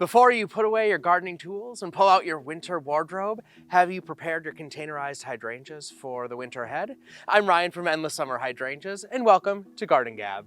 Before you put away your gardening tools and pull out your winter wardrobe, have you prepared your containerized hydrangeas for the winter ahead? I'm Ryan from Endless Summer Hydrangeas, and welcome to Garden Gab.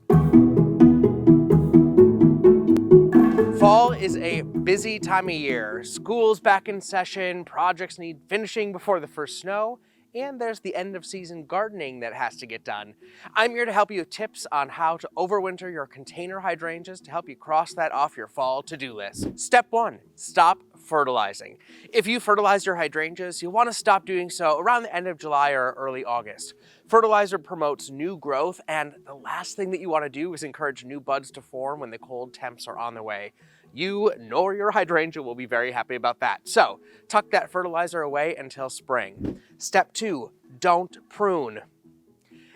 Fall is a busy time of year. School's back in session, projects need finishing before the first snow, and there's the end of season gardening that has to get done. I'm here to help you with tips on how to overwinter your container hydrangeas to help you cross that off your fall to-do list. Step 1, stop fertilizing. If you fertilize your hydrangeas, you'll want to stop doing so around the end of July or early August. Fertilizer promotes new growth, and the last thing that you want to do is encourage new buds to form when the cold temps are on the way. You nor your hydrangea will be very happy about that. So, tuck that fertilizer away until spring. Step 2, don't prune.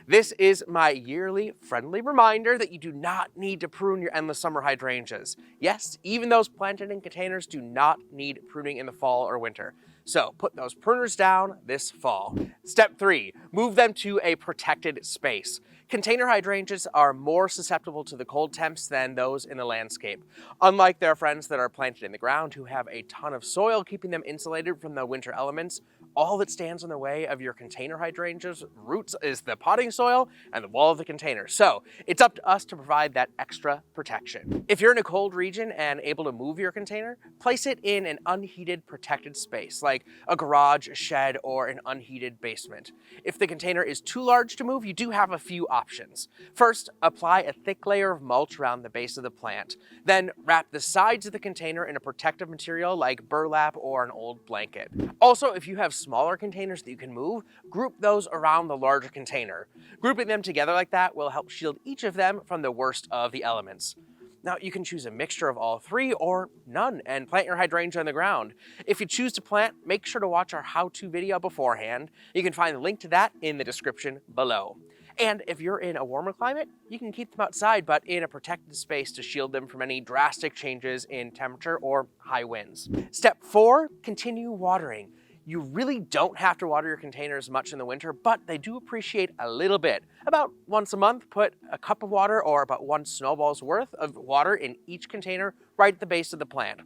This is my yearly friendly reminder that you do not need to prune your endless summer hydrangeas. Yes, even those planted in containers do not need pruning in the fall or winter. So put those pruners down this fall. Step 3, move them to a protected space. Container hydrangeas are more susceptible to the cold temps than those in the landscape. Unlike their friends that are planted in the ground who have a ton of soil keeping them insulated from the winter elements, all that stands in the way of your container hydrangeas roots is the potting soil and the wall of the container. So it's up to us to provide that extra protection. If you're in a cold region and able to move your container, place it in an unheated protected space like a garage, a shed, or an unheated basement. If the container is too large to move, you do have a few options. First, apply a thick layer of mulch around the base of the plant. Then wrap the sides of the container in a protective material like burlap or an old blanket. Also, if you have smaller containers that you can move, group those around the larger container. Grouping them together like that will help shield each of them from the worst of the elements. Now, you can choose a mixture of all three or none and plant your hydrangea on the ground. If you choose to plant, make sure to watch our how-to video beforehand. You can find the link to that in the description below. And if you're in a warmer climate, you can keep them outside, but in a protected space to shield them from any drastic changes in temperature or high winds. Step 4, continue watering. You really don't have to water your containers much in the winter, but they do appreciate a little bit. About once a month, put a cup of water or about 1 snowball's worth of water in each container right at the base of the plant.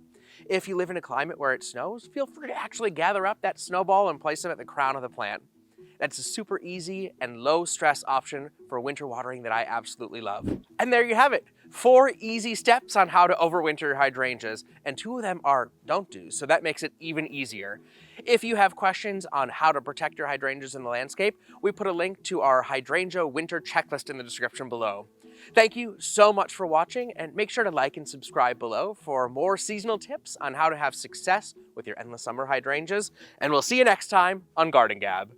If you live in a climate where it snows, feel free to actually gather up that snowball and place them at the crown of the plant. That's a super easy and low stress option for winter watering that I absolutely love. And there you have it, 4 easy steps on how to overwinter your hydrangeas, and 2 of them are don't do, so that makes it even easier. If you have questions on how to protect your hydrangeas in the landscape, we put a link to our hydrangea winter checklist in the description below. Thank you so much for watching, and make sure to like and subscribe below for more seasonal tips on how to have success with your endless summer hydrangeas, and we'll see you next time on Garden Gab.